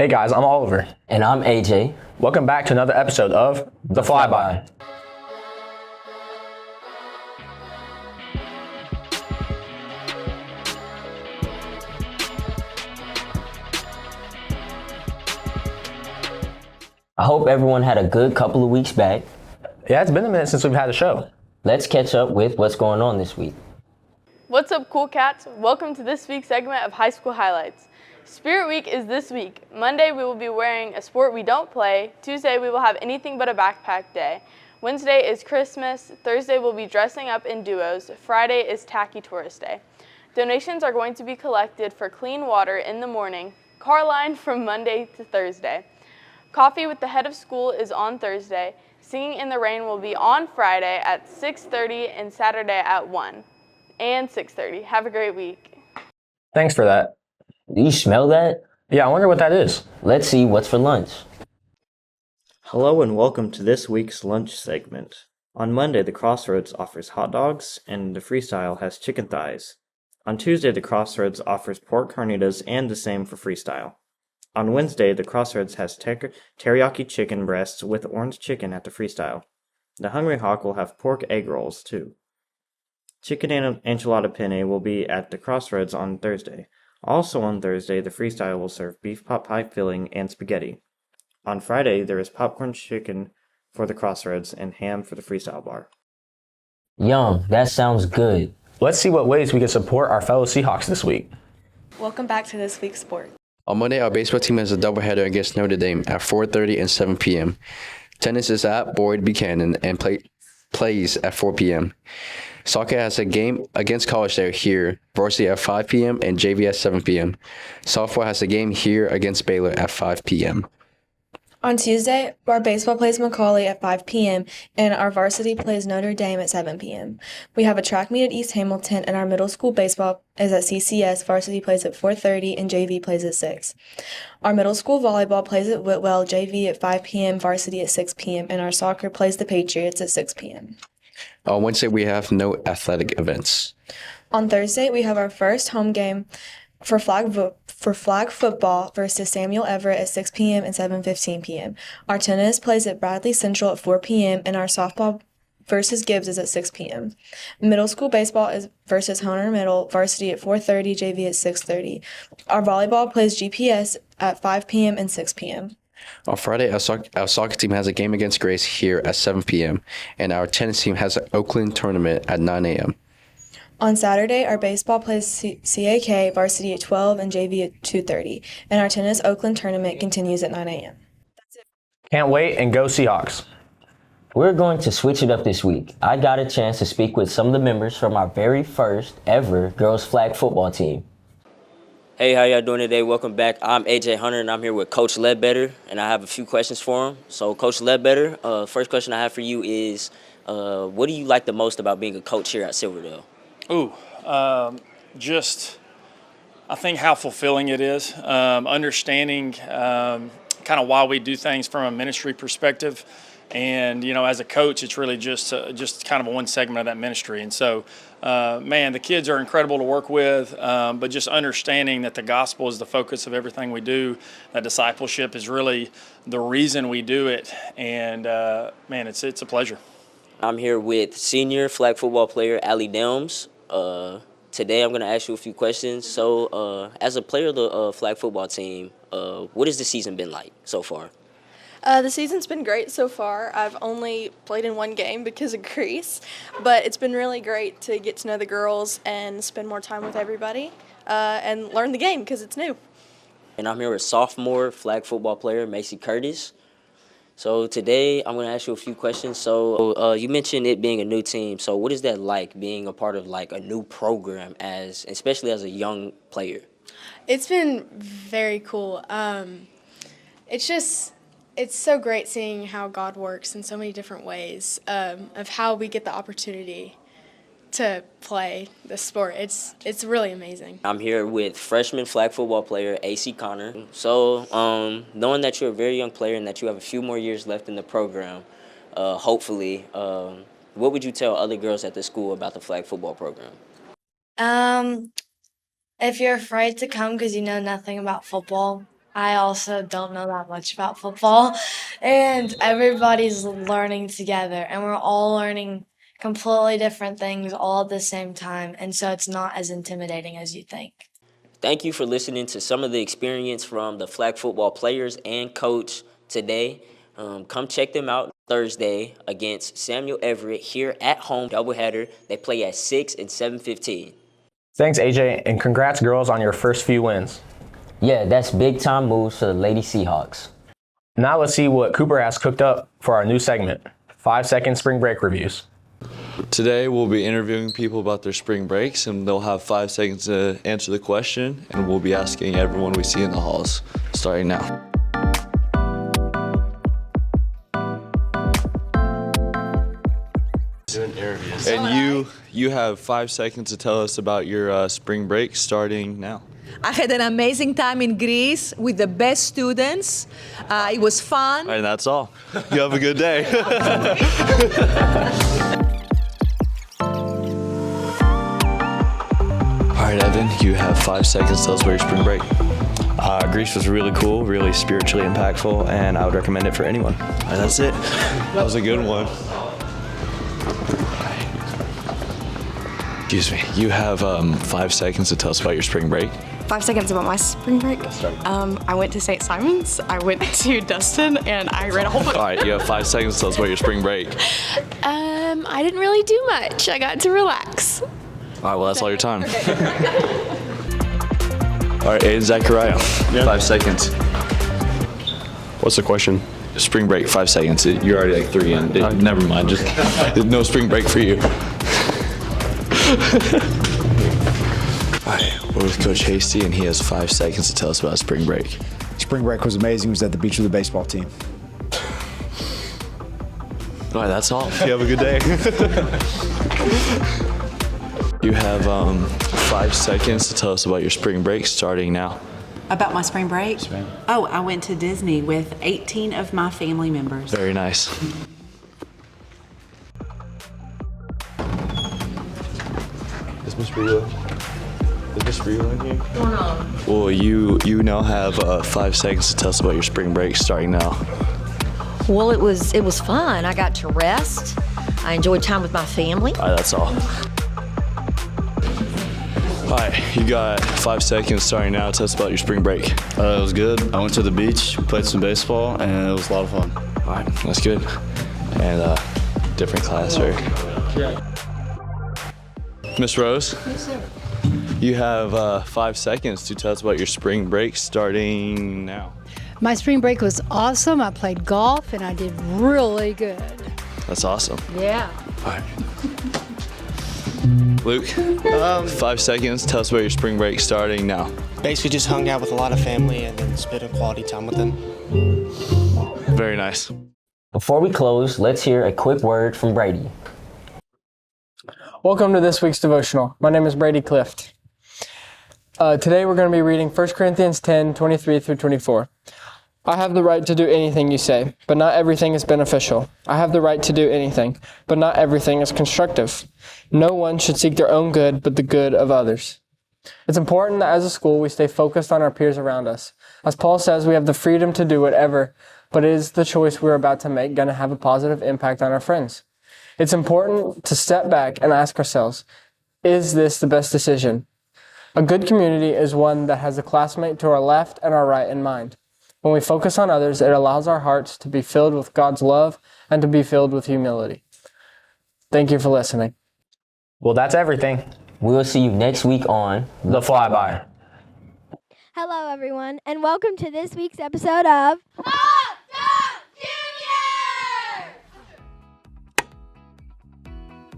Hey guys, I'm Oliver. And I'm AJ. Welcome back to another episode of The Flyby. I hope everyone had a good couple of weeks back. Yeah, it's been a minute since we've had a show. Let's catch up with what's going on this week. What's up, cool cats? Welcome to this week's segment of High School Highlights. Spirit Week is this week. Monday, we will be wearing a sport we don't play. Tuesday, we will have anything but a backpack day. Wednesday is Christmas. Thursday, we'll be dressing up in duos. Friday is Tacky Tourist Day. Donations are going to be collected for clean water in the morning. Car line from Monday to Thursday. Coffee with the head of school is on Thursday. Singing in the Rain will be on Friday at 6:30 and Saturday at 1 and 6:30. Have a great week. Thanks for that. Do you smell that? Yeah, I wonder what that is. Let's see what's for lunch. Hello and welcome to this week's lunch segment. On Monday, the Crossroads offers hot dogs and the Freestyle has chicken thighs. On Tuesday, the Crossroads offers pork carnitas and the same for Freestyle. On Wednesday, the Crossroads has teriyaki chicken breasts with orange chicken at the Freestyle. The Hungry Hawk will have pork egg rolls too. Chicken and enchilada penne will be at the Crossroads on Thursday. Also on Thursday, the Freestyle will serve beef pot pie filling and spaghetti. On Friday, there is popcorn chicken for the Crossroads and ham for the Freestyle bar. Yum, that sounds good. Let's see what ways we can support our fellow Seahawks this week. Welcome back to this week's sport. On Monday, our baseball team has a doubleheader against Notre Dame at 4:30 and 7 p.m. Tennis is at Boyd Buchanan and plays at 4 p.m. Soccer has a game against College Day here, varsity at 5 p.m. and JV at 7 p.m. Softball has a game here against Baylor at 5 p.m. On Tuesday, our baseball plays Macaulay at 5 p.m. and our varsity plays Notre Dame at 7 p.m. We have a track meet at East Hamilton and our middle school baseball is at CCS. Varsity plays at 4:30 and JV plays at 6. Our middle school volleyball plays at Whitwell, JV at 5 p.m., varsity at 6 p.m., and our soccer plays the Patriots at 6 p.m. On Wednesday, we have no athletic events. On Thursday, we have our first home game for flag football versus Samuel Everett at 6 p.m. and 7:15 p.m. Our tennis plays at Bradley Central at 4 p.m. and our softball versus Gibbs is at 6 p.m. Middle school baseball is versus Hunter Middle, varsity at 4:30, JV at 6:30. Our volleyball plays GPS at 5 p.m. and 6 p.m. On Friday, our soccer team has a game against Grace here at 7 p.m. and our tennis team has an Oakland tournament at 9 a.m. On Saturday, our baseball plays SeahawkHQ varsity at 12 and JV at 2:30, and our tennis Oakland tournament continues at 9 a.m. Can't wait and go Seahawks. We're going to switch it up this week. I got a chance to speak with some of the members from our very first ever girls flag football team. Hey, how y'all doing today? Welcome back. I'm AJ Hunter, and I'm here with Coach Ledbetter, and I have a few questions for him. So, Coach Ledbetter, first question I have for you is, what do you like the most about being a coach here at Silverdale? I think how fulfilling it is, understanding kind of why we do things from a ministry perspective. And, you know, as a coach, it's really just kind of one segment of that ministry. And so, man, the kids are incredible to work with, but just understanding that the gospel is the focus of everything we do, that discipleship is really the reason we do it. And, man, it's a pleasure. I'm here with senior flag football player Allie Delms. Today I'm going to ask you a few questions. So, as a player of the flag football team, what has the season been like so far? The season's been great so far. I've only played in one game because of Greece, but it's been really great to get to know the girls and spend more time with everybody and learn the game because it's new. And I'm here with sophomore flag football player Macy Curtis. So today I'm going to ask you a few questions. So you mentioned it being a new team. So what is that like, being a part of like a new program, especially as a young player? It's been very cool. It's so great seeing how God works in so many different ways, of how we get the opportunity to play the sport. It's really amazing. I'm here with freshman flag football player AC Connor. So knowing that you're a very young player and that you have a few more years left in the program, hopefully, what would you tell other girls at the school about the flag football program? If you're afraid to come because you know nothing about football, I also don't know that much about football, and everybody's learning together, and we're all learning completely different things all at the same time, and so it's not as intimidating as you think. Thank you for listening to some of the experience from the flag football players and coach today. Come check them out Thursday against Samuel Everett here at home doubleheader. They play at 6 and 7:15. Thanks, AJ, and congrats, girls, on your first few wins. Yeah, that's big time moves for the Lady Seahawks. Now let's see what Cooper has cooked up for our new segment, 5-second spring break reviews. Today we'll be interviewing people about their spring breaks, and they'll have 5 seconds to answer the question, and we'll be asking everyone we see in the halls, starting now. Doing interviews. And you have 5 seconds to tell us about your spring break, starting now. I had an amazing time in Greece with the best students. It was fun. And that's all. You have a good day. All right, Evan, you have 5 seconds to tell us about your spring break. Greece was really cool, really spiritually impactful, and I would recommend it for anyone. All right, that's it. That was a good one. Excuse me. You have 5 seconds to tell us about your spring break. 5 seconds about my spring break. I went to St. Simon's, I went to Dustin, and I read a whole book. All right, you have 5 seconds to tell us about your spring break. I didn't really do much. I got to relax. All right, well, that's all your time. All right, Aiden Zachariah, 5 seconds. What's the question? Spring break, 5 seconds. You're already like 3 in. Never mind, just no spring break for you. All right, we're with Coach Hasty, and he has 5 seconds to tell us about spring break. Spring break was amazing. It was at the beach with the baseball team. All right, that's all. You have a good day. You have 5 seconds to tell us about your spring break, starting now. About my spring break? Oh, I went to Disney with 18 of my family members. Very nice. Is Miss Rio in here? No. Well, you now have 5 seconds to tell us about your spring break, starting now. Well, it was fun. I got to rest. I enjoyed time with my family. All right, that's all. All right, you got 5 seconds starting now. Tell us about your spring break. It was good. I went to the beach, played some baseball, and it was a lot of fun. All right, that's good. And different class, right? Yeah. Miss Rose? Yes, sir. You have 5 seconds to tell us about your spring break, starting now. My spring break was awesome. I played golf, and I did really good. That's awesome. Yeah. All right. Luke, 5 seconds. Tell us about your spring break, starting now. Basically just hung out with a lot of family and then spent a quality time with them. Very nice. Before we close, let's hear a quick word from Brady. Welcome to this week's devotional. My name is Brady Clift. Today we're going to be reading 1 Corinthians 10, 23 through 24. I have the right to do anything you say, but not everything is beneficial. I have the right to do anything, but not everything is constructive. No one should seek their own good, but the good of others. It's important that as a school we stay focused on our peers around us. As Paul says, we have the freedom to do whatever, but is the choice we're about to make going to have a positive impact on our friends? It's important to step back and ask ourselves, is this the best decision? A good community is one that has a classmate to our left and our right in mind. When we focus on others, it allows our hearts to be filled with God's love and to be filled with humility. Thank you for listening. Well, that's everything. We'll see you next week on The Flyby. Hello, everyone, and welcome to this week's episode of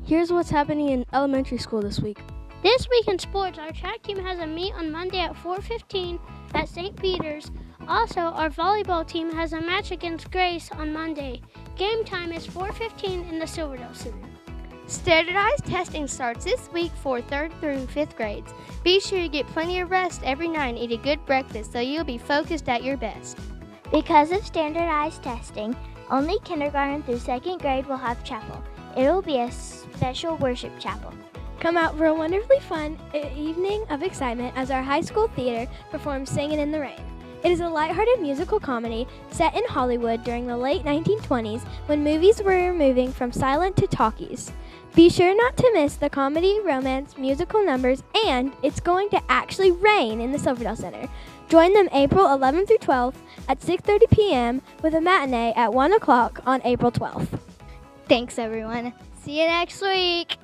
Here's what's happening in elementary school this week. This week in sports, our track team has a meet on Monday at 4:15 at St. Peter's. Also, our volleyball team has a match against Grace on Monday. Game time is 4:15 in the Silverdale Center. Standardized testing starts this week for 3rd through 5th grades. Be sure you get plenty of rest every night and eat a good breakfast so you'll be focused at your best. Because of standardized testing, only kindergarten through 2nd grade will have chapel. It will be a special worship chapel. Come out for a wonderfully fun evening of excitement as our high school theater performs Singing in the Rain. It is a lighthearted musical comedy set in Hollywood during the late 1920s when movies were moving from silent to talkies. Be sure not to miss the comedy, romance, musical numbers, and it's going to actually rain in the Silverdale Center. Join them April 11th through 12th at 6:30 p.m. with a matinee at 1 o'clock on April 12th. Thanks, everyone. See you next week.